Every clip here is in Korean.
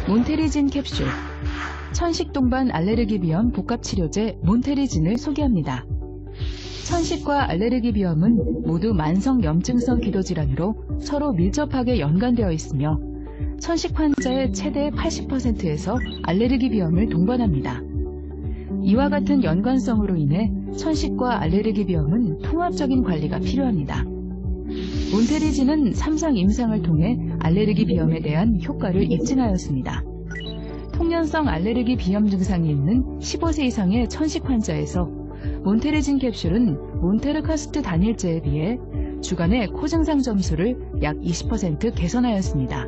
몬테리진 캡슐, 천식 동반 알레르기 비염 복합치료제 몬테리진을 소개합니다. 천식과 알레르기 비염은 모두 만성 염증성 기도질환으로 서로 밀접하게 연관되어 있으며 천식 환자의 최대 80%에서 알레르기 비염을 동반합니다. 이와 같은 연관성으로 인해 천식과 알레르기 비염은 통합적인 관리가 필요합니다. 몬테리진은 3상 임상을 통해 알레르기 비염에 대한 효과를 입증하였습니다. 통연성 알레르기 비염 증상이 있는 15세 이상의 천식 환자에서 몬테리진 캡슐은 몬테르카스트 단일제에 비해 주간의 코증상 점수를 약 20% 개선하였습니다.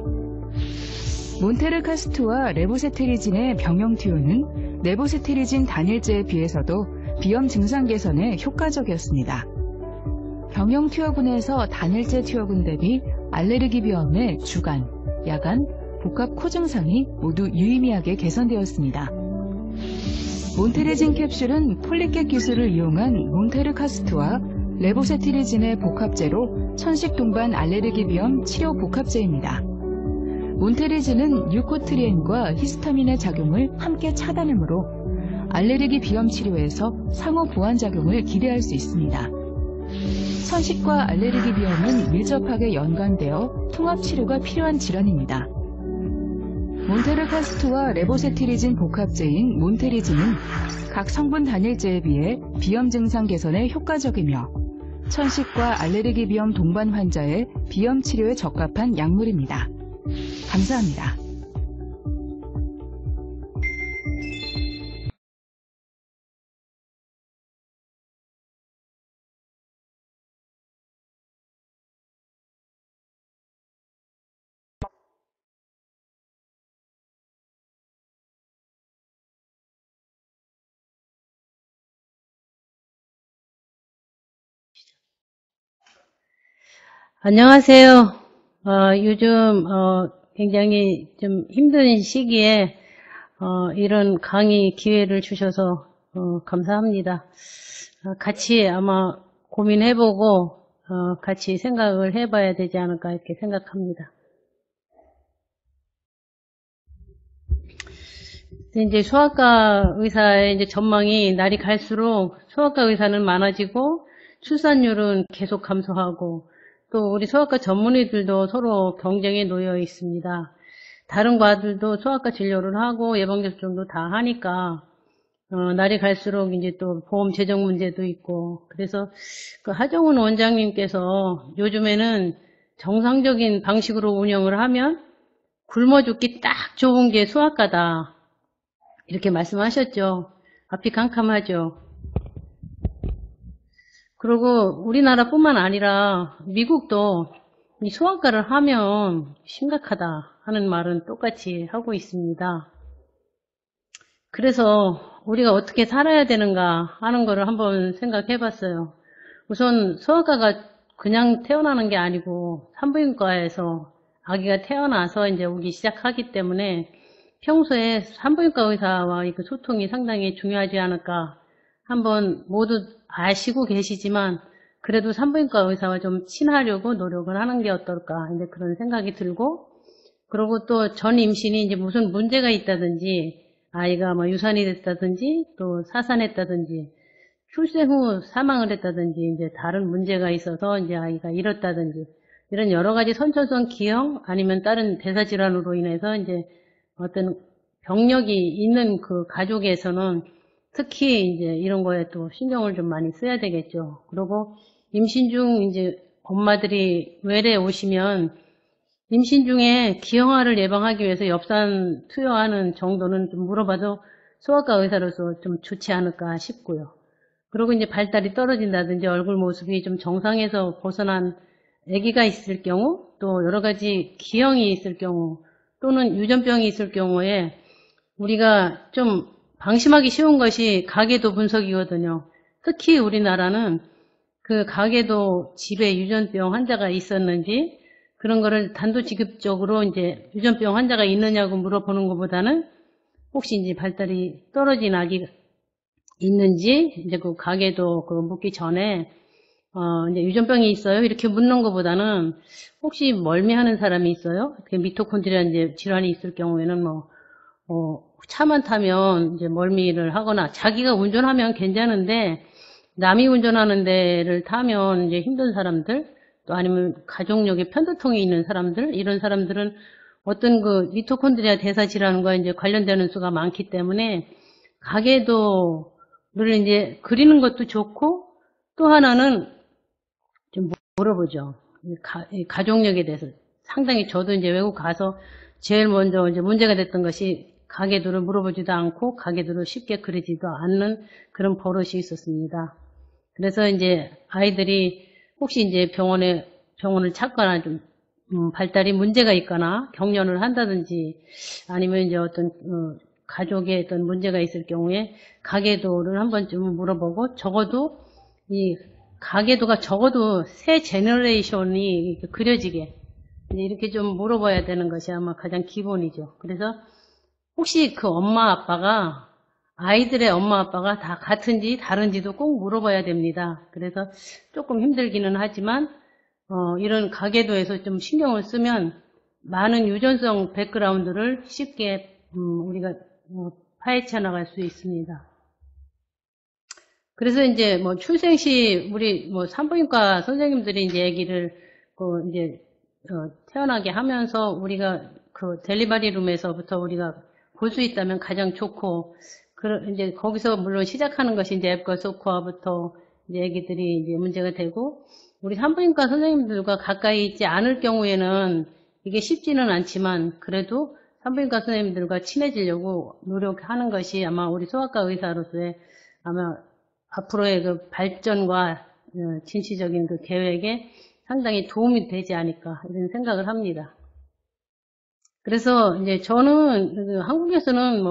몬테르카스트와 레보세테리진의 병용 투여는 레보세테리진 단일제에 비해서도 비염 증상 개선에 효과적이었습니다. 병용 투여군에서 단일제 투여군 대비 알레르기 비염의 주간, 야간, 복합 코증상이 모두 유의미하게 개선되었습니다. 몬테리진 캡슐은 폴리캣 기술을 이용한 몬테르카스트와 레보세티리진의 복합제로 천식 동반 알레르기 비염 치료 복합제입니다. 몬테리진은 유코트리엔과 히스타민의 작용을 함께 차단하므로 알레르기 비염 치료에서 상호 보완작용을 기대할 수 있습니다. 천식과 알레르기 비염은 밀접하게 연관되어 통합치료가 필요한 질환입니다. 몬테르카스트와 레보세티리진 복합제인 몬테리진은 각 성분 단일제에 비해 비염 증상 개선에 효과적이며 천식과 알레르기 비염 동반 환자의 비염 치료에 적합한 약물입니다. 감사합니다. 안녕하세요. 요즘 굉장히 좀 힘든 시기에 이런 강의 기회를 주셔서 감사합니다. 같이 아마 고민해보고 같이 생각을 해봐야 되지 않을까 이렇게 생각합니다. 이제 소아과 의사의 이제 전망이 날이 갈수록 소아과 의사는 많아지고 출산율은 계속 감소하고 또 우리 소아과 전문의들도 서로 경쟁에 놓여 있습니다. 다른 과들도 소아과 진료를 하고 예방접종도 다 하니까 날이 갈수록 이제 또 보험 재정 문제도 있고 그래서 그 하정훈 원장님께서 요즘에는 정상적인 방식으로 운영을 하면 굶어 죽기 딱 좋은 게 소아과다 이렇게 말씀하셨죠. 앞이 캄캄하죠. 그리고 우리나라뿐만 아니라 미국도 이 소아과를 하면 심각하다 하는 말은 똑같이 하고 있습니다. 그래서 우리가 어떻게 살아야 되는가 하는 거를 한번 생각해 봤어요. 우선 소아과가 그냥 태어나는 게 아니고 산부인과에서 아기가 태어나서 이제 오기 시작하기 때문에 평소에 산부인과 의사와 그 소통이 상당히 중요하지 않을까 한번 모두 아시고 계시지만 그래도 산부인과 의사와 좀 친하려고 노력을 하는 게 어떨까 이제 그런 생각이 들고 그리고 또 전 임신이 이제 무슨 문제가 있다든지 아이가 뭐 유산이 됐다든지 또 사산했다든지 출생 후 사망을 했다든지 이제 다른 문제가 있어서 이제 아이가 잃었다든지 이런 여러 가지 선천성 기형 아니면 다른 대사질환으로 인해서 이제 어떤 병력이 있는 그 가족에서는 특히 이제 이런 거에 또 신경을 좀 많이 써야 되겠죠. 그리고 임신 중 이제 엄마들이 외래 오시면 임신 중에 기형아를 예방하기 위해서 엽산 투여하는 정도는 좀 물어봐도 소아과 의사로서 좀 좋지 않을까 싶고요. 그리고 이제 발달이 떨어진다든지 얼굴 모습이 좀 정상에서 벗어난 아기가 있을 경우 또 여러 가지 기형이 있을 경우 또는 유전병이 있을 경우에 우리가 좀 방심하기 쉬운 것이 가계도 분석이거든요. 특히 우리나라는 그 가계도 집에 유전병 환자가 있었는지 그런 거를 단도직입적으로 이제 유전병 환자가 있느냐고 물어보는 것보다는 혹시 이제 발달이 떨어진 아기가 있는지 이제 그 가계도 그 묻기 전에 이제 유전병이 있어요? 이렇게 묻는 것보다는 혹시 멀미하는 사람이 있어요? 미토콘드리아 이제 질환이 있을 경우에는 차만 타면 이제 멀미를 하거나 자기가 운전하면 괜찮은데 남이 운전하는 데를 타면 이제 힘든 사람들 또 아니면 가족력에 편두통이 있는 사람들 이런 사람들은 어떤 그 미토콘드리아 대사 질환과 이제 관련되는 수가 많기 때문에 가계도를 이제 그리는 것도 좋고 또 하나는 좀 물어보죠. 가족력에 대해서 상당히 저도 이제 외국 가서 제일 먼저 이제 문제가 됐던 것이 가계도를 물어보지도 않고 가계도를 쉽게 그리지도 않는 그런 버릇이 있었습니다. 그래서 이제 아이들이 혹시 이제 병원을 찾거나 좀 발달이 문제가 있거나 경련을 한다든지 아니면 이제 어떤 가족에 어떤 문제가 있을 경우에 가계도를 한 번쯤 물어보고 적어도 이 가계도가 적어도 새 제너레이션이 그려지게 이렇게 좀 물어봐야 되는 것이 아마 가장 기본이죠. 그래서 혹시 그 엄마 아빠가 아이들의 엄마 아빠가 다 같은지 다른지도 꼭 물어봐야 됩니다. 그래서 조금 힘들기는 하지만 이런 가계도에서 좀 신경을 쓰면 많은 유전성 백그라운드를 쉽게 우리가 파헤쳐 나갈 수 있습니다. 그래서 이제 출생 시 우리 산부인과 선생님들이 이제 아기를 이제 태어나게 하면서 우리가 그 델리버리 룸에서부터 우리가 볼 수 있다면 가장 좋고 이제 거기서 물론 시작하는 것이 이제 앱과 소코아부터 이제 아기들이 이제 문제가 되고 우리 산부인과 선생님들과 가까이 있지 않을 경우에는 이게 쉽지는 않지만 그래도 산부인과 선생님들과 친해지려고 노력하는 것이 아마 우리 소아과 의사로서의 아마 앞으로의 그 발전과 진취적인 그 계획에 상당히 도움이 되지 않을까 이런 생각을 합니다. 그래서 이제 저는 한국에서는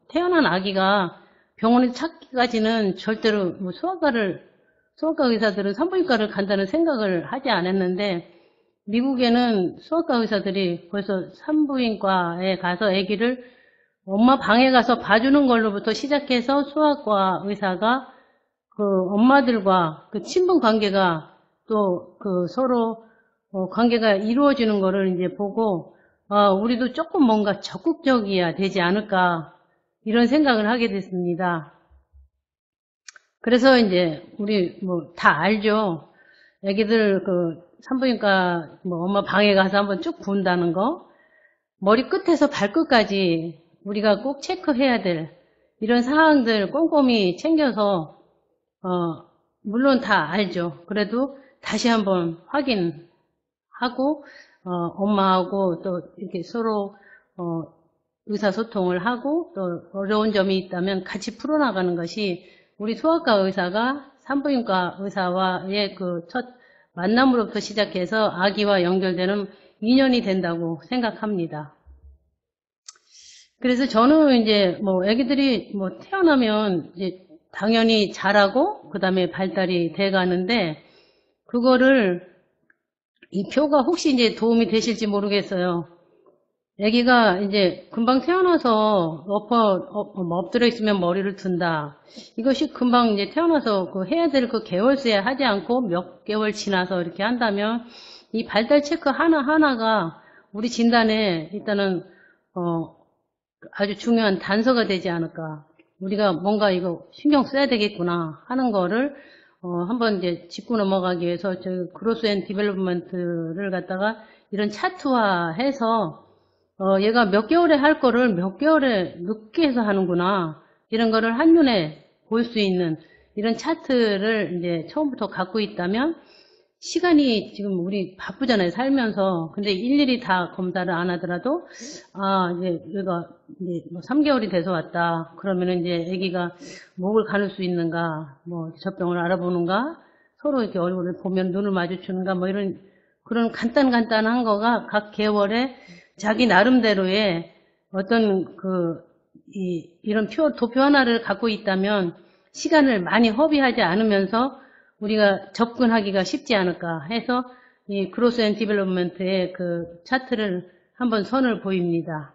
태어난 아기가 병원에 찾기까지는 절대로 소아과 의사들은 산부인과를 간다는 생각을 하지 않았는데 미국에는 소아과 의사들이 벌써 산부인과에 가서 아기를 엄마 방에 가서 봐주는 걸로부터 시작해서 소아과 의사가 그 엄마들과 그 친분 관계가 또 그 서로 관계가 이루어지는 거를 이제 보고 우리도 조금 뭔가 적극적이어야 되지 않을까 이런 생각을 하게 됐습니다. 그래서 이제 우리 다 알죠. 애기들 그 산부인과 엄마 방에 가서 한번 쭉 본다는 거 머리 끝에서 발끝까지 우리가 꼭 체크해야 될 이런 사항들 꼼꼼히 챙겨서 물론 다 알죠. 그래도 다시 한번 확인하고 엄마하고 또 이렇게 서로 의사소통을 하고 또 어려운 점이 있다면 같이 풀어나가는 것이 우리 소아과 의사가 산부인과 의사와의 그 첫 만남으로부터 시작해서 아기와 연결되는 인연이 된다고 생각합니다. 그래서 저는 이제 아기들이 태어나면 이제 당연히 자라고 그 다음에 발달이 돼 가는데 그거를 이 표가 혹시 이제 도움이 되실지 모르겠어요. 아기가 이제 금방 태어나서 엎드려 있으면 머리를 든다. 이것이 금방 이제 태어나서 그 해야 될 그 개월수에 하지 않고 몇 개월 지나서 이렇게 한다면 이 발달 체크 하나하나가 우리 진단에 일단은 아주 중요한 단서가 되지 않을까. 우리가 뭔가 이거 신경 써야 되겠구나 하는 거를 한번 이제 짚고 넘어가기 위해서 저희 그로스 앤 디벨롭먼트를 갖다가 이런 차트화해서 얘가 몇 개월에 할 거를 몇 개월에 늦게 해서 하는구나 이런 거를 한눈에 볼 수 있는 이런 차트를 이제 처음부터 갖고 있다면 시간이 지금 우리 바쁘잖아요 살면서. 근데 일일이 다 검사를 안 하더라도 이제 얘가 이제 3개월이 돼서 왔다 그러면은 이제 아기가 목을 가눌 수 있는가 젖병을 알아보는가 서로 이렇게 얼굴을 보면 눈을 마주치는가 이런 그런 간단한 거가 각 개월에 자기 나름대로의 어떤 이런 도표 하나를 갖고 있다면 시간을 많이 허비하지 않으면서 우리가 접근하기가 쉽지 않을까 해서 이 그로스 앤 디벨롭먼트의 그 차트를 한번 선을 보입니다.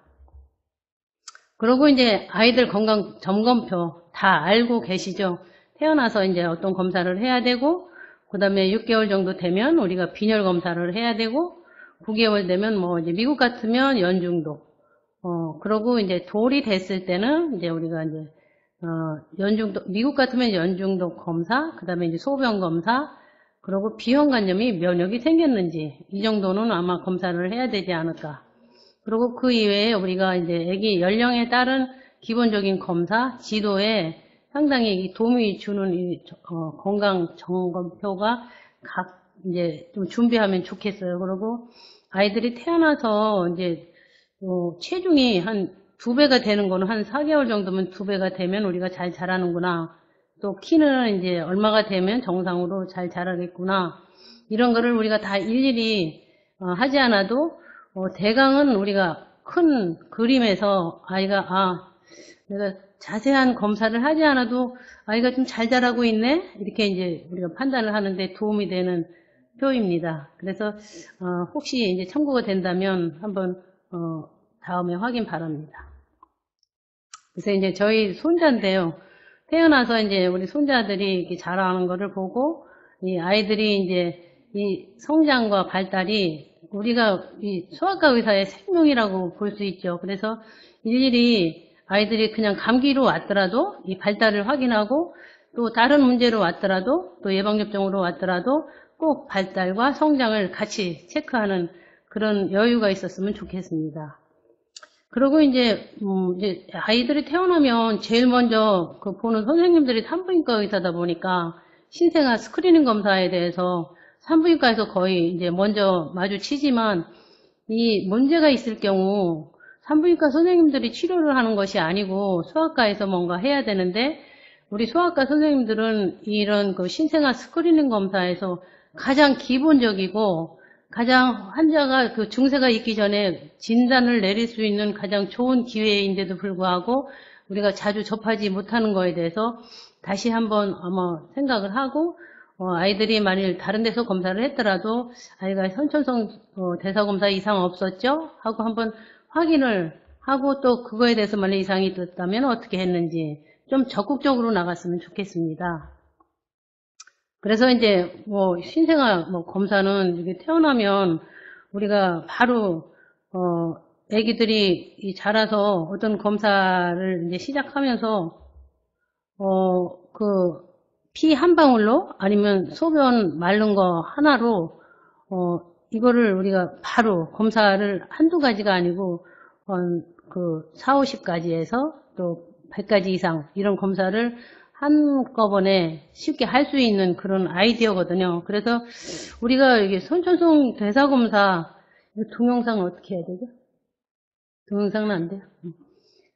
그리고 이제 아이들 건강 점검표 다 알고 계시죠? 태어나서 이제 어떤 검사를 해야 되고 그 다음에 6개월 정도 되면 우리가 빈혈 검사를 해야 되고, 9개월 되면 뭐 이제 미국 같으면 연중독, 그러고 이제 돌이 됐을 때는 이제 우리가 이제 연중독, 미국 같으면 연중독 검사, 그 다음에 이제 소변 검사, 그리고 비형간염이 면역이 생겼는지 이 정도는 아마 검사를 해야 되지 않을까. 그리고 그 이외에 우리가 이제 아기 연령에 따른 기본적인 검사, 지도에 상당히 도움이 주는 이 건강 점검표가 각 이제 좀 준비하면 좋겠어요. 그리고 아이들이 태어나서 이제 체중이 한 2배가 되는 거는 한 4개월 정도면 2배가 되면 우리가 잘 자라는구나. 또 키는 이제 얼마가 되면 정상으로 잘 자라겠구나. 이런 거를 우리가 다 일일이 하지 않아도 대강은 우리가 큰 그림에서 아이가 내가 자세한 검사를 하지 않아도 아이가 좀 잘 자라고 있네? 이렇게 이제 우리가 판단을 하는데 도움이 되는 표입니다. 그래서 혹시 이제 청구가 된다면 한번 다음에 확인 바랍니다. 그래서 이제 저희 손자인데요. 태어나서 이제 우리 손자들이 이렇게 자라는 거를 보고 이 아이들이 이제 이 성장과 발달이 우리가 이 소아과 의사의 생명이라고 볼 수 있죠. 그래서 일일이 아이들이 그냥 감기로 왔더라도 이 발달을 확인하고 또 다른 문제로 왔더라도 또 예방접종으로 왔더라도 꼭 발달과 성장을 같이 체크하는 그런 여유가 있었으면 좋겠습니다. 그리고 이제 아이들이 태어나면 제일 먼저 보는 선생님들이 산부인과 의사다 보니까 신생아 스크리닝 검사에 대해서 산부인과에서 거의 이제 먼저 마주치지만 이 문제가 있을 경우 산부인과 선생님들이 치료를 하는 것이 아니고 소아과에서 뭔가 해야 되는데 우리 소아과 선생님들은 이런 신생아 스크리닝 검사에서 가장 기본적이고 가장 환자가 증세가 있기 전에 진단을 내릴 수 있는 가장 좋은 기회인데도 불구하고 우리가 자주 접하지 못하는 거에 대해서 다시 한번 아마 생각을 하고 아이들이 만일 다른 데서 검사를 했더라도 아이가 선천성 대사검사 이상 없었죠? 하고 한번 확인을 하고 또 그거에 대해서 만약 이상이 있었다면 어떻게 했는지 좀 적극적으로 나갔으면 좋겠습니다. 그래서 이제 신생아 검사는 이게 태어나면 우리가 바로 아기들이 자라서 어떤 검사를 이제 시작하면서 피 한 방울로 아니면 소변 마른 거 하나로 이거를 우리가 바로 검사를 한두 가지가 아니고 4, 50가지에서 또 100가지 이상 이런 검사를 한꺼번에 쉽게 할 수 있는 그런 아이디어거든요. 그래서 우리가 이게 선천성 대사검사 동영상을 어떻게 해야 되죠? 동영상은 안 돼요.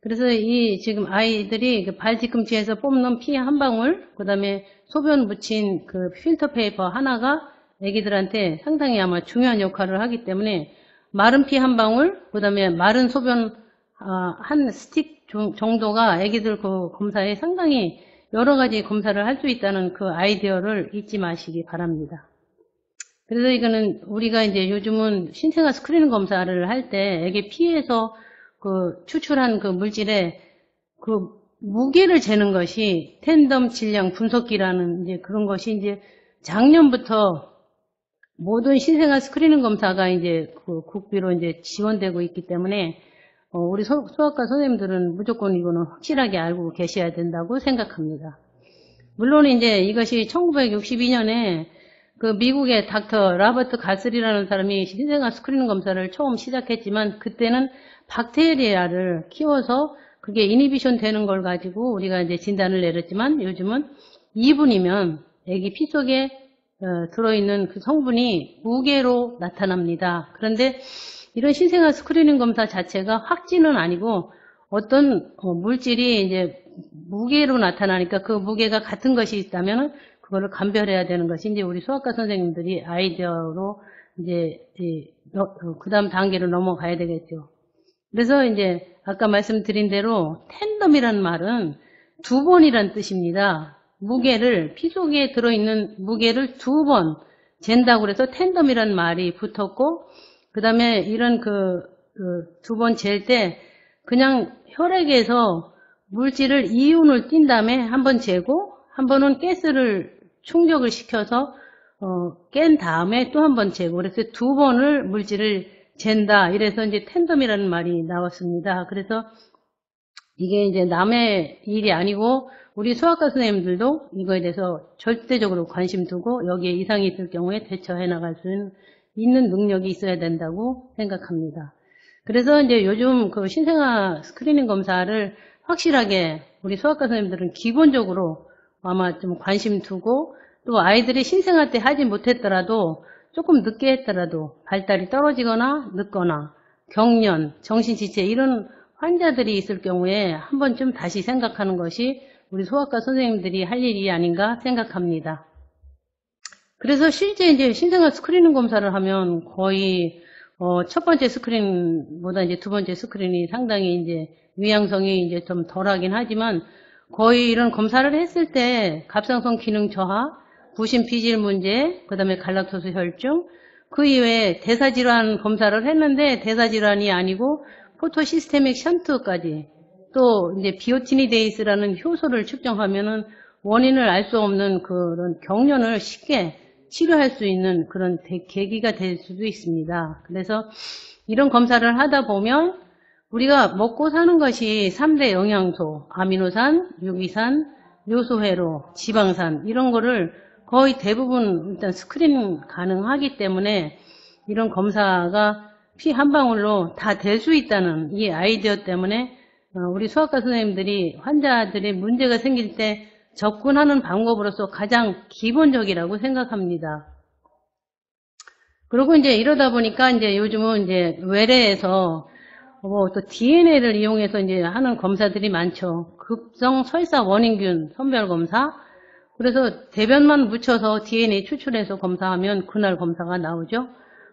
그래서 이 지금 아이들이 발 뒤꿈치에서 뽑는 피 한 방울, 그 다음에 소변 묻힌 그 필터 페이퍼 하나가 애기들한테 상당히 아마 중요한 역할을 하기 때문에 마른 피 한 방울, 그 다음에 마른 소변 한 스틱 정도가 애기들 그 검사에 상당히 여러 가지 검사를 할 수 있다는 그 아이디어를 잊지 마시기 바랍니다. 그래서 이거는 우리가 이제 요즘은 신생아 스크리닝 검사를 할 때 애기 피에서 추출한 그 물질에 그 무게를 재는 것이 텐덤 질량 분석기라는 이제 그런 것이 이제 작년부터 모든 신생아 스크리닝 검사가 이제 국비로 이제 지원되고 있기 때문에 우리 소아과 선생님들은 무조건 이거는 확실하게 알고 계셔야 된다고 생각합니다. 물론 이제 이것이 1962년에 그 미국의 닥터 라버트 가슬이라는 사람이 신생아 스크리닝 검사를 처음 시작했지만 그때는 박테리아를 키워서 그게 이니비션 되는 걸 가지고 우리가 이제 진단을 내렸지만 요즘은 2분이면 아기 피 속에 들어있는 그 성분이 무게로 나타납니다. 그런데 이런 신생아 스크리닝 검사 자체가 확진은 아니고 어떤 물질이 이제 무게로 나타나니까 그 무게가 같은 것이 있다면 그거를 감별해야 되는 것이 이제 우리 소아과 선생님들이 아이디어로 이제 그 다음 단계로 넘어가야 되겠죠. 그래서 이제 아까 말씀드린 대로 텐덤이라는 말은 2번이란 뜻입니다. 무게를 피 속에 들어있는 무게를 2번 잰다고 해서 텐덤이라는 말이 붙었고 그 다음에 이런 2번 잴 때 그냥 혈액에서 물질을 이온을 띈 다음에 한 번 재고 한 번은 가스를 충족을 시켜서 깬 다음에 또 한 번 재고, 그래서 2번을 물질을 잰다. 이래서 이제 텐덤이라는 말이 나왔습니다. 그래서 이게 이제 남의 일이 아니고 우리 수학과 선생님들도 이거에 대해서 절대적으로 관심 두고 여기에 이상이 있을 경우에 대처해 나갈 수 있는 능력이 있어야 된다고 생각합니다. 그래서 이제 요즘 그 신생아 스크리닝 검사를 확실하게 우리 수학과 선생님들은 기본적으로 아마 좀 관심 두고, 또 아이들이 신생아 때 하지 못했더라도 조금 늦게 했더라도 발달이 떨어지거나 늦거나 경련, 정신지체 이런 환자들이 있을 경우에 한 번쯤 다시 생각하는 것이 우리 소아과 선생님들이 할 일이 아닌가 생각합니다. 그래서 실제 이제 신생아 스크리닝 검사를 하면 거의 첫 번째 스크린보다 이제 두 번째 스크린이 상당히 이제 위양성이 이제 좀 덜하긴 하지만, 거의 이런 검사를 했을 때 갑상선 기능 저하, 부신 피질 문제, 그 다음에 갈락토스 혈중, 그 이외에 대사질환 검사를 했는데 대사질환이 아니고 포토시스테믹 션트까지, 또 이제 비오티니데이스라는 효소를 측정하면은 원인을 알 수 없는 그런 경련을 쉽게 치료할 수 있는 그런 계기가 될 수도 있습니다. 그래서 이런 검사를 하다 보면 우리가 먹고 사는 것이 3대 영양소, 아미노산, 유기산, 요소회로, 지방산 이런 거를 거의 대부분 일단 스크린 가능하기 때문에 이런 검사가 피 한 방울로 다 될 수 있다는 이 아이디어 때문에 우리 수학과 선생님들이 환자들의 문제가 생길 때 접근하는 방법으로서 가장 기본적이라고 생각합니다. 그리고 이제 이러다 보니까 이제 요즘은 이제 외래에서 또 DNA를 이용해서 이제 하는 검사들이 많죠. 급성 설사 원인균 선별 검사. 그래서 대변만 묻혀서 DNA 추출해서 검사하면 그날 검사가 나오죠.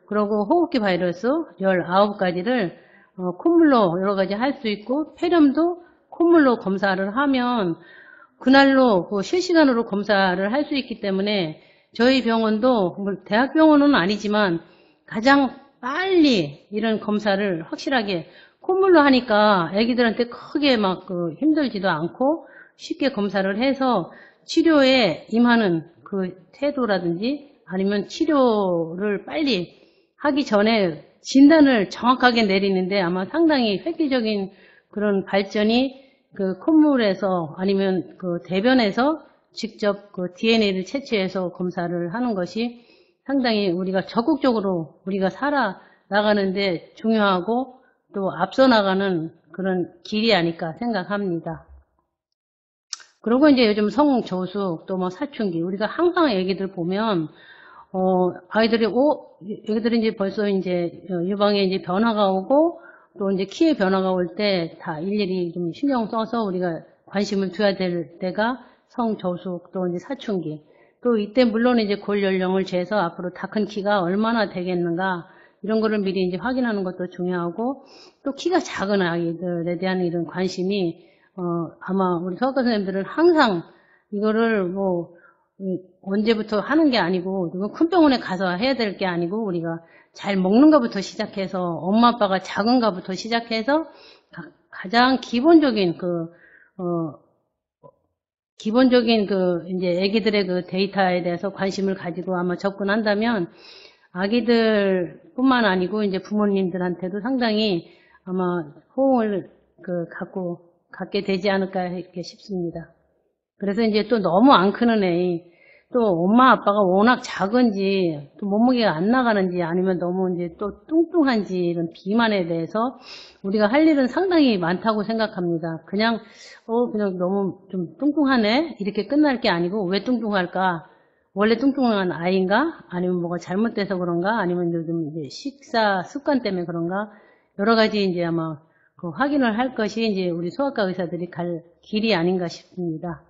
그리고 호흡기 바이러스 19가지를 콧물로 여러 가지 할 수 있고, 폐렴도 콧물로 검사를 하면 그날로 실시간으로 검사를 할 수 있기 때문에 저희 병원도 대학병원은 아니지만 가장 빨리 이런 검사를 확실하게 콧물로 하니까 애기들한테 크게 막 힘들지도 않고 쉽게 검사를 해서 치료에 임하는 그 태도라든지 아니면 치료를 빨리 하기 전에 진단을 정확하게 내리는데 아마 상당히 획기적인 그런 발전이 그 콧물에서 아니면 그 대변에서 직접 그 DNA를 채취해서 검사를 하는 것이 상당히 우리가 적극적으로 우리가 살아나가는데 중요하고 또 앞서 나가는 그런 길이 아닐까 생각합니다. 그리고 이제 요즘 성조숙 또 뭐 사춘기, 우리가 항상 애기들 보면 아이들이 애기들이 이제 벌써 이제 유방에 이제 변화가 오고 또 이제 키에 변화가 올 때 다 일일이 좀 신경 써서 우리가 관심을 둬야 될 때가 성조숙 또 이제 사춘기. 또 이때 물론 이제 골 연령을 재서 앞으로 다 큰 키가 얼마나 되겠는가 이런 거를 미리 이제 확인하는 것도 중요하고, 또 키가 작은 아이들에 대한 이런 관심이 아마 우리 서학과 선생님들은 항상 이거를 언제부터 하는 게 아니고, 큰 병원에 가서 해야 될 게 아니고, 우리가 잘 먹는 것부터 시작해서 엄마 아빠가 작은 것부터 시작해서 가장 기본적인 이제 아기들의 그 데이터에 대해서 관심을 가지고 아마 접근한다면 아기들뿐만 아니고 이제 부모님들한테도 상당히 아마 호응을 갖게 되지 않을까 이렇게 싶습니다. 그래서 이제 또 너무 안 크는 애, 또 엄마 아빠가 워낙 작은지 또 몸무게가 안 나가는지 아니면 너무 이제 또 뚱뚱한지 이런 비만에 대해서 우리가 할 일은 상당히 많다고 생각합니다. 그냥 너무 좀 뚱뚱하네 이렇게 끝날 게 아니고, 왜 뚱뚱할까? 원래 뚱뚱한 아이인가? 아니면 뭐가 잘못돼서 그런가? 아니면 요즘 이제 식사 습관 때문에 그런가? 여러 가지 이제 아마 확인을 할 것이 이제 우리 소아과 의사들이 갈 길이 아닌가 싶습니다.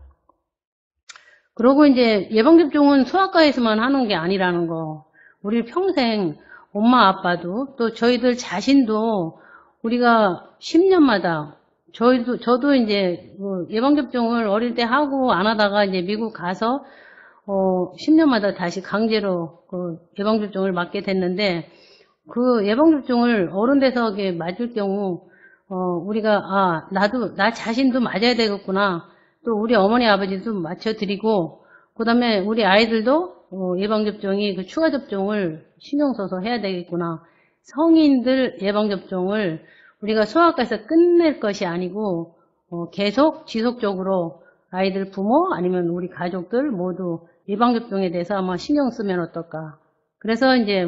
그리고 이제 예방접종은 소아과에서만 하는 게 아니라는 거. 우리 평생 엄마 아빠도 또 저희들 자신도 우리가 10년마다 저도 이제 예방접종을 어릴 때 하고 안 하다가 이제 미국 가서 10년마다 다시 강제로 예방접종을 맞게 됐는데, 그 예방접종을 어른 돼서 맞을 경우 우리가 나 자신도 맞아야 되겠구나. 또 우리 어머니 아버지도 맞춰드리고, 그 다음에 우리 아이들도 예방접종이 그 추가 접종을 신경 써서 해야 되겠구나. 성인들 예방접종을 우리가 소아과에서 끝낼 것이 아니고 계속 지속적으로 아이들 부모 아니면 우리 가족들 모두 예방접종에 대해서 아마 신경 쓰면 어떨까. 그래서 이제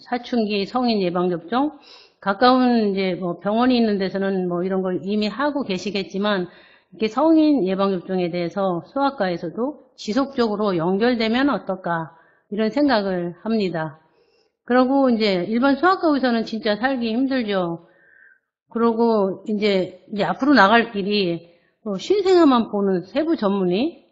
사춘기 성인 예방접종 가까운 이제 병원이 있는 데서는 이런 걸 이미 하고 계시겠지만 이렇게 성인 예방접종에 대해서 소아과에서도 지속적으로 연결되면 어떨까 이런 생각을 합니다. 그리고 이제 일반 소아과 의사는 진짜 살기 힘들죠. 그러고 이제 앞으로 나갈 길이 신생아만 보는 세부 전문의,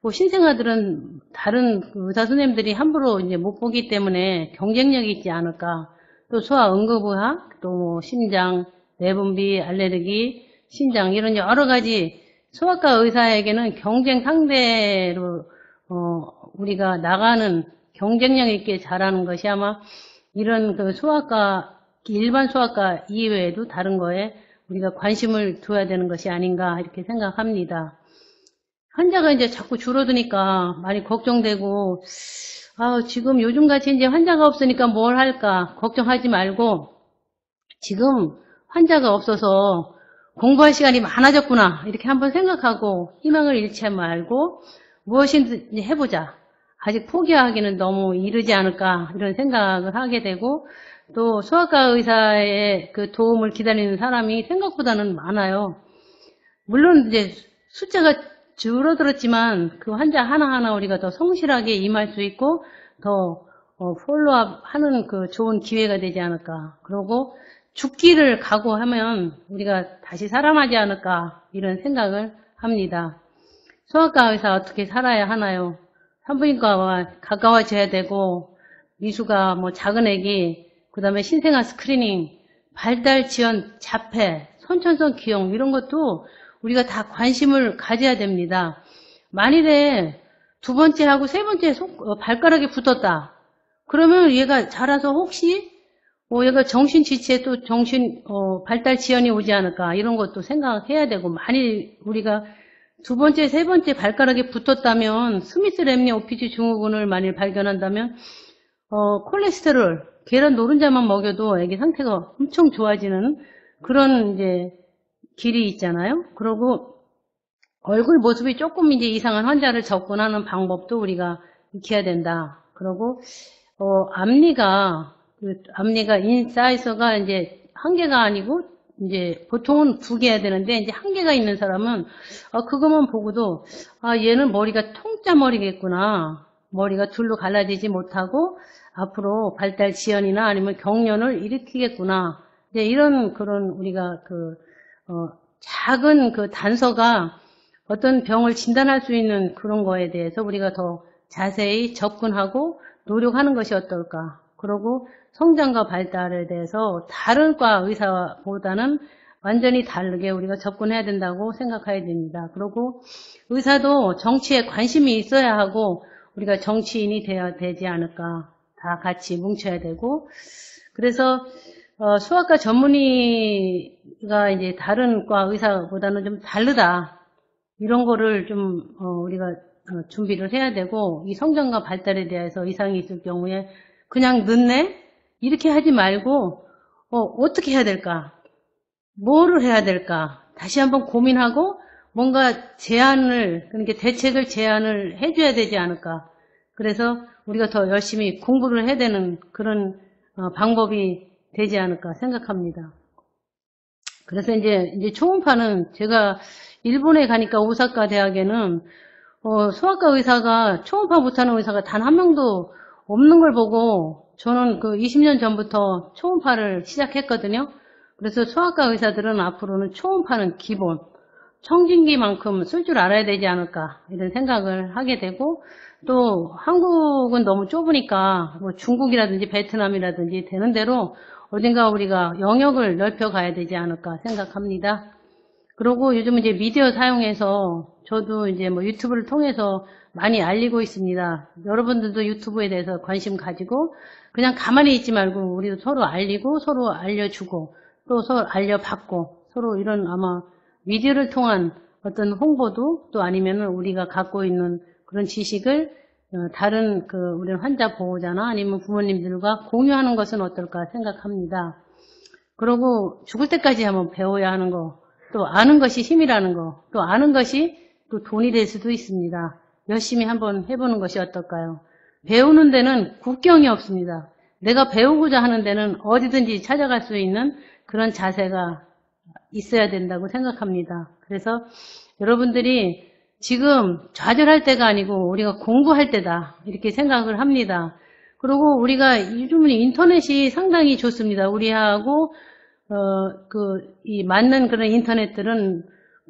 신생아들은 다른 의사 선생님들이 함부로 이제 못 보기 때문에 경쟁력이 있지 않을까. 또 소아응급의학, 또 심장, 내분비, 알레르기, 신장 이런 여러 가지 소아과 의사에게는 경쟁 상대로 우리가 나가는 경쟁력 있게 잘하는 것이 아마 이런 그 소아과 일반 소아과 이외에도 다른 거에 우리가 관심을 둬야 되는 것이 아닌가 이렇게 생각합니다. 환자가 이제 자꾸 줄어드니까 많이 걱정되고 지금 요즘같이 이제 환자가 없으니까 뭘 할까 걱정하지 말고 지금 환자가 없어서 공부할 시간이 많아졌구나 이렇게 한번 생각하고 희망을 잃지 말고 무엇이든지 해보자. 아직 포기하기는 너무 이르지 않을까 이런 생각을 하게 되고 또 소아과 의사의 그 도움을 기다리는 사람이 생각보다는 많아요. 물론 이제 숫자가 줄어들었지만 그 환자 하나하나 우리가 더 성실하게 임할 수 있고 더 폴로업 하는 그 좋은 기회가 되지 않을까. 그리고 죽기를 각오하면 우리가 다시 살아나지 않을까 이런 생각을 합니다. 소아과 의사 어떻게 살아야 하나요? 산부인과와 가까워져야 되고 미수가 작은 애기 그 다음에 신생아 스크리닝 발달 지원 자폐 선천성 기형 이런 것도 우리가 다 관심을 가져야 됩니다. 만일에 두 번째 하고 세 번째 발가락이 붙었다. 그러면 얘가 자라서 혹시 얘가 정신지체에 또 발달 지연이 오지 않을까 이런 것도 생각해야 되고 만일 우리가 두 번째, 세 번째 발가락이 붙었다면 스미스 램니 오피지 증후군을 만일 발견한다면 콜레스테롤 계란 노른자만 먹여도 애기 상태가 엄청 좋아지는 그런 이제 길이 있잖아요. 그리고 얼굴 모습이 조금 이제 이상한 환자를 접근하는 방법도 우리가 익혀야 된다. 그리고 앞니가 인사이저가 이제 한 개가 아니고 이제 보통은 2개 해야 되는데 이제 1개가 있는 사람은 그것만 보고도 얘는 머리가 통짜 머리겠구나. 머리가 둘로 갈라지지 못하고 앞으로 발달 지연이나 아니면 경련을 일으키겠구나. 이제 이런 그런 우리가 작은 그 단서가 어떤 병을 진단할 수 있는 그런 거에 대해서 우리가 더 자세히 접근하고 노력하는 것이 어떨까. 그리고 성장과 발달에 대해서 다른 과 의사보다는 완전히 다르게 우리가 접근해야 된다고 생각해야 됩니다. 그리고 의사도 정치에 관심이 있어야 하고 우리가 정치인이 되어야 되지 않을까. 다 같이 뭉쳐야 되고 그래서 소아과 전문의가 이제 다른 과 의사보다는 좀 다르다. 이런 거를 좀 우리가 준비를 해야 되고 이 성장과 발달에 대해서 이상이 있을 경우에 그냥 늦네? 이렇게 하지 말고 어떻게 해야 될까? 뭐를 해야 될까? 다시 한번 고민하고 뭔가 제안을 그러니까 대책을 제안을 해줘야 되지 않을까? 그래서 우리가 더 열심히 공부를 해야 되는 그런 방법이 되지 않을까 생각합니다. 그래서 이제 초음파는 제가 일본에 가니까 오사카 대학에는 소아과 의사가 초음파 못하는 의사가 단 한 명도 없는 걸 보고 저는 그 20년 전부터 초음파를 시작했거든요. 그래서 소아과 의사들은 앞으로는 초음파는 기본, 청진기만큼 쓸 줄 알아야 되지 않을까 이런 생각을 하게 되고 또 한국은 너무 좁으니까 중국이라든지 베트남이라든지 되는 대로 어딘가 우리가 영역을 넓혀가야 되지 않을까 생각합니다. 그리고 요즘 이제 미디어 사용해서 저도 이제 유튜브를 통해서 많이 알리고 있습니다. 여러분들도 유튜브에 대해서 관심 가지고 그냥 가만히 있지 말고 우리도 서로 알리고 서로 알려주고 또 서로 알려받고 서로 이런 아마 미디어를 통한 어떤 홍보도 또 아니면은 우리가 갖고 있는 그런 지식을 다른 우리 환자 보호자나 아니면 부모님들과 공유하는 것은 어떨까 생각합니다. 그리고 죽을 때까지 한번 배워야 하는 거, 또 아는 것이 힘이라는 거, 또 아는 것이 또 돈이 될 수도 있습니다. 열심히 한번 해보는 것이 어떨까요? 배우는 데는 국경이 없습니다. 내가 배우고자 하는 데는 어디든지 찾아갈 수 있는 그런 자세가 있어야 된다고 생각합니다. 그래서 여러분들이 지금 좌절할 때가 아니고 우리가 공부할 때다 이렇게 생각을 합니다. 그리고 우리가 요즘은 인터넷이 상당히 좋습니다. 우리하고 이 맞는 그런 인터넷들은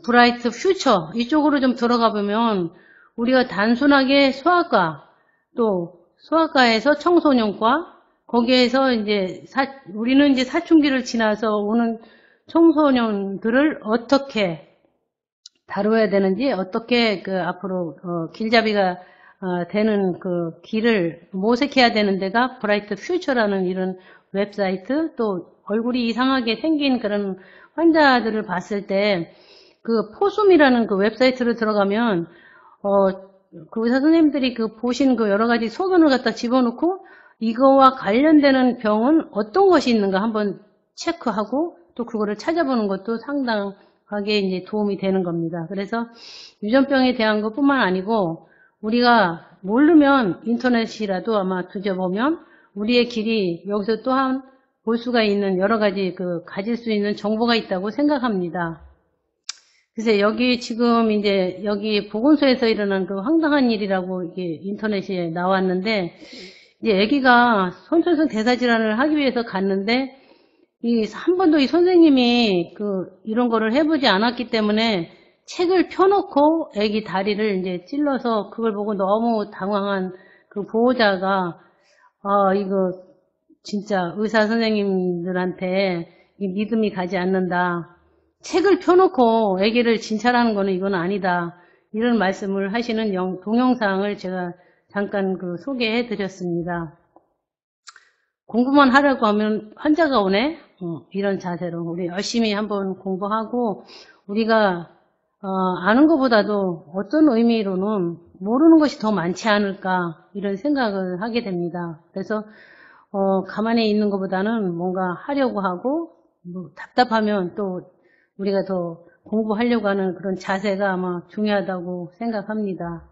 브라이트 퓨처 이쪽으로 좀 들어가 보면 우리가 단순하게 소아과 또 소아과에서 청소년과 거기에서 이제 우리는 이제 사춘기를 지나서 오는 청소년들을 어떻게 다뤄야 되는지 어떻게 앞으로 길잡이가 되는 그 길을 모색해야 되는 데가 브라이트 퓨처라는 이런 웹사이트 또 얼굴이 이상하게 생긴 그런 환자들을 봤을 때 그 포숨이라는 그 웹사이트로 들어가면 그 의사 선생님들이 보신 그 여러 가지 소견을 갖다 집어넣고 이거와 관련되는 병은 어떤 것이 있는가 한번 체크하고 또 그거를 찾아보는 것도 상당하게 이제 도움이 되는 겁니다. 그래서 유전병에 대한 것뿐만 아니고 우리가 모르면 인터넷이라도 아마 뒤져보면 우리의 길이 여기서 또한 볼 수가 있는 여러 가지 가질 수 있는 정보가 있다고 생각합니다. 그래서 여기 지금 이제 여기 보건소에서 일어난 그 황당한 일이라고 이게 인터넷에 나왔는데 이제 아기가 선천성 대사질환을 하기 위해서 갔는데 한 번도 이 선생님이 이런 거를 해보지 않았기 때문에 책을 펴놓고 아기 다리를 이제 찔러서 그걸 보고 너무 당황한 그 보호자가 이거 진짜 의사 선생님들한테 믿음이 가지 않는다. 책을 펴놓고 아기를 진찰하는 거는 이건 아니다. 이런 말씀을 하시는 동영상을 제가 잠깐 소개해 드렸습니다. 공부만 하려고 하면 환자가 오네? 이런 자세로 우리 열심히 한번 공부하고 우리가 아는 것보다도 어떤 의미로는 모르는 것이 더 많지 않을까 이런 생각을 하게 됩니다. 그래서 가만히 있는 것보다는 뭔가 하려고 하고 답답하면 또 우리가 더 공부하려고 하는 그런 자세가 아마 중요하다고 생각합니다.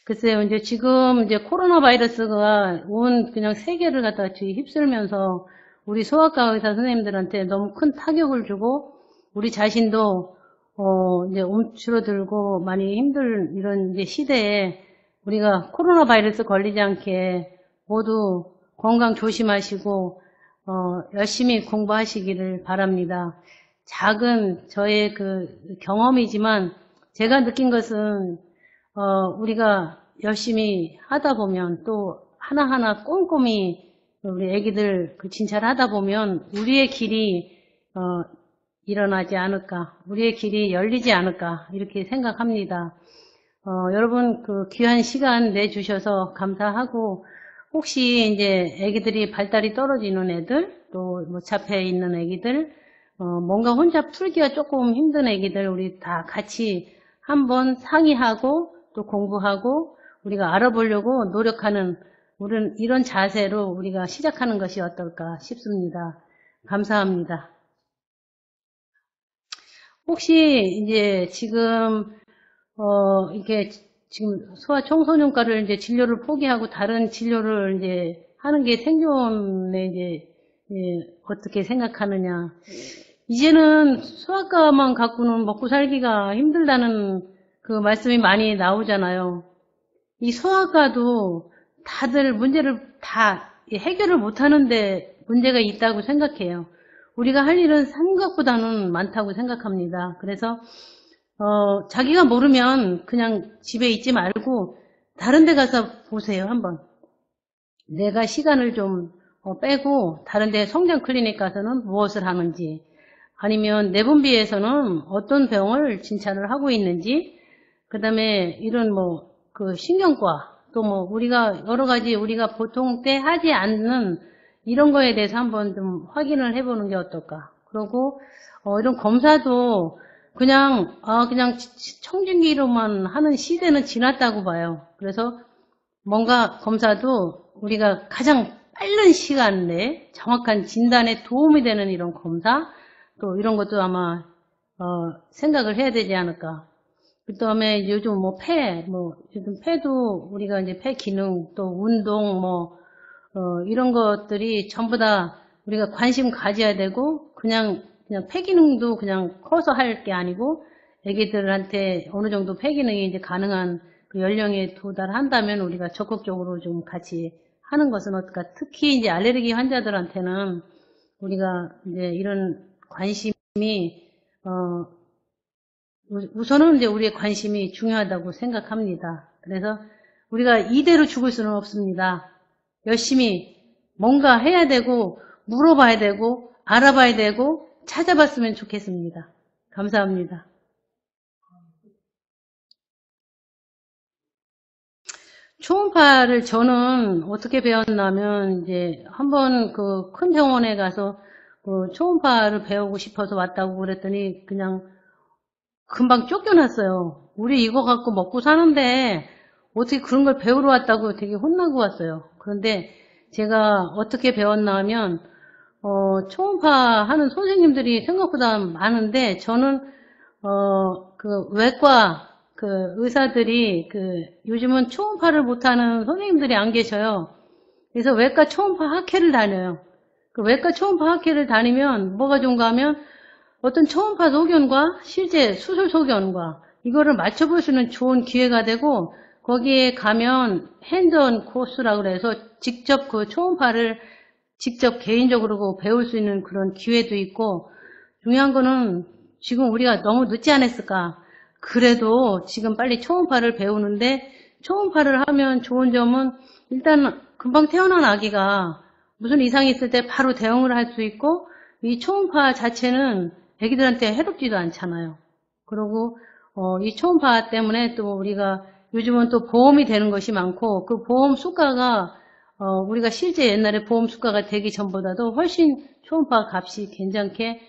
글쎄요, 이제 지금 이제 코로나 바이러스가 온 그냥 세계를 갖다가 휩쓸면서 우리 소아과 의사 선생님들한테 너무 큰 타격을 주고 우리 자신도 이제 움츠러들고 많이 힘들 이런 이제 시대에 우리가 코로나 바이러스 걸리지 않게 모두 건강 조심하시고 열심히 공부하시기를 바랍니다. 작은 저의 경험이지만 제가 느낀 것은 우리가 열심히 하다 보면 또 하나하나 꼼꼼히 우리 애기들 진찰하다 보면 우리의 길이 일어나지 않을까, 우리의 길이 열리지 않을까 이렇게 생각합니다. 여러분 귀한 시간 내주셔서 감사하고 혹시 이제 애기들이 발달이 떨어지는 애들 또 잡혀 있는 애기들 뭔가 혼자 풀기가 조금 힘든 애기들 우리 다 같이 한번 상의하고 또 공부하고 우리가 알아보려고 노력하는 이런 자세로 우리가 시작하는 것이 어떨까 싶습니다. 감사합니다. 혹시 이제 지금 이게 지금 소아 청소년과를 이제 진료를 포기하고 다른 진료를 이제 하는 게 생존에 이제 어떻게 생각하느냐. 이제는 소아과만 갖고는 먹고 살기가 힘들다는 그 말씀이 많이 나오잖아요. 이 소아과도 다들 문제를 다 해결을 못하는데 문제가 있다고 생각해요. 우리가 할 일은 생각보다는 많다고 생각합니다. 그래서 자기가 모르면 그냥 집에 있지 말고 다른 데 가서 보세요. 한번 내가 시간을 좀 빼고 다른 데 성장 클리닉 가서는 무엇을 하는지 아니면 내분비에서는 어떤 병을 진찰을 하고 있는지 그 다음에 이런 신경과 또 우리가 여러 가지 우리가 보통 때 하지 않는 이런 거에 대해서 한번 좀 확인을 해보는 게 어떨까. 그리고 이런 검사도 그냥 청진기로만 하는 시대는 지났다고 봐요. 그래서 뭔가 검사도 우리가 가장 빠른 시간 내에 정확한 진단에 도움이 되는 이런 검사, 또 이런 것도 아마 생각을 해야 되지 않을까. 그 다음에 요즘 요즘 폐도 우리가 이제 폐 기능, 또 운동, 이런 것들이 전부 다 우리가 관심 가져야 되고, 그냥 폐 기능도 그냥 커서 할 게 아니고, 애기들한테 어느 정도 폐 기능이 이제 가능한 그 연령에 도달한다면 우리가 적극적으로 좀 같이 하는 것은 어떨까. 특히 이제 알레르기 환자들한테는 우리가 이제 이런 관심이, 우선은 이제 우리의 관심이 중요하다고 생각합니다. 그래서 우리가 이대로 죽을 수는 없습니다. 열심히 뭔가 해야 되고, 물어봐야 되고, 알아봐야 되고, 찾아봤으면 좋겠습니다. 감사합니다. 초음파를 저는 어떻게 배웠냐면, 이제 한번 그 큰 병원에 가서 그 초음파를 배우고 싶어서 왔다고 그랬더니 그냥 금방 쫓겨났어요. 우리 이거 갖고 먹고 사는데 어떻게 그런 걸 배우러 왔다고 되게 혼나고 왔어요. 그런데 제가 어떻게 배웠나 하면, 초음파 하는 선생님들이 생각보다 많은데, 저는, 그 외과, 그 의사들이, 요즘은 초음파를 못하는 선생님들이 안 계셔요. 그래서 외과 초음파 학회를 다녀요. 그 외과 초음파 학회를 다니면 뭐가 좋은가 하면, 어떤 초음파 소견과 실제 수술 소견과 이거를 맞춰볼 수 있는 좋은 기회가 되고, 거기에 가면 핸드온 코스라고 그래서 직접 그 초음파를 직접 개인적으로 배울 수 있는 그런 기회도 있고, 중요한 거는 지금 우리가 너무 늦지 않았을까. 그래도 지금 빨리 초음파를 배우는데, 초음파를 하면 좋은 점은 일단 금방 태어난 아기가 무슨 이상이 있을 때 바로 대응을 할 수 있고, 이 초음파 자체는 애기들한테 해롭지도 않잖아요. 그리고 이 초음파 때문에 또 우리가 요즘은 또 보험이 되는 것이 많고, 그 보험 수가가 우리가 실제 옛날에 보험 수가가 되기 전보다도 훨씬 초음파 값이 괜찮게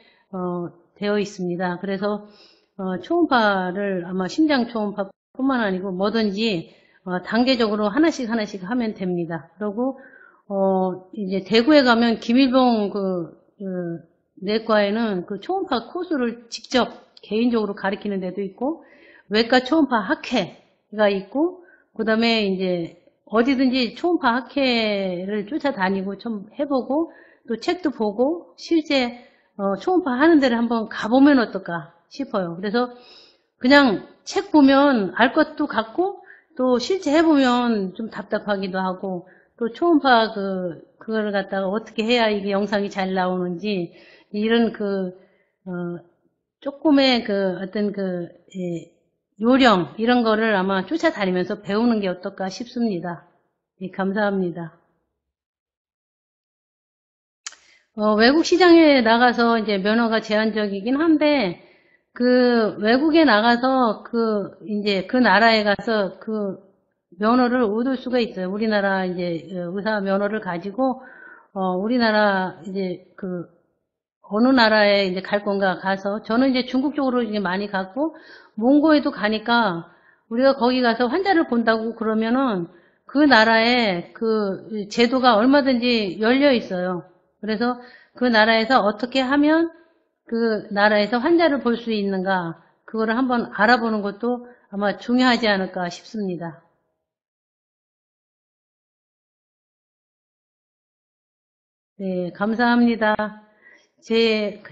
되어 있습니다. 그래서 초음파를 아마 심장 초음파뿐만 아니고 뭐든지 단계적으로 하나씩 하면 됩니다. 그리고 이제 대구에 가면 김일봉 내과에는 그 초음파 코스를 직접 개인적으로 가르치는 데도 있고, 외과 초음파 학회가 있고, 그 다음에 이제 어디든지 초음파 학회를 쫓아다니고 좀 해보고, 또 책도 보고, 실제 초음파 하는 데를 한번 가보면 어떨까 싶어요. 그래서 그냥 책 보면 알 것도 같고, 또 실제 해보면 좀 답답하기도 하고, 또 초음파 그거를 갖다가 어떻게 해야 이게 영상이 잘 나오는지, 이런 조금의 어떤 요령, 이런 거를 아마 쫓아다니면서 배우는 게 어떨까 싶습니다. 예, 감사합니다. 외국 시장에 나가서 이제 면허가 제한적이긴 한데, 외국에 나가서 이제 그 나라에 가서 면허를 얻을 수가 있어요. 우리나라 이제 의사 면허를 가지고, 우리나라 이제 어느 나라에 이제 갈 건가 가서, 저는 이제 중국 쪽으로 이제 많이 갔고, 몽고에도 가니까 우리가 거기 가서 환자를 본다고 그러면은 그 나라에 제도가 얼마든지 열려 있어요. 그래서 그 나라에서 어떻게 하면 그 나라에서 환자를 볼 수 있는가, 그거를 한번 알아보는 것도 아마 중요하지 않을까 싶습니다. 네, 감사합니다.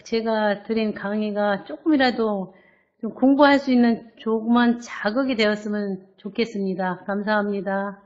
제가 드린 강의가 조금이라도 좀 공부할 수 있는 조그만 자극이 되었으면 좋겠습니다. 감사합니다.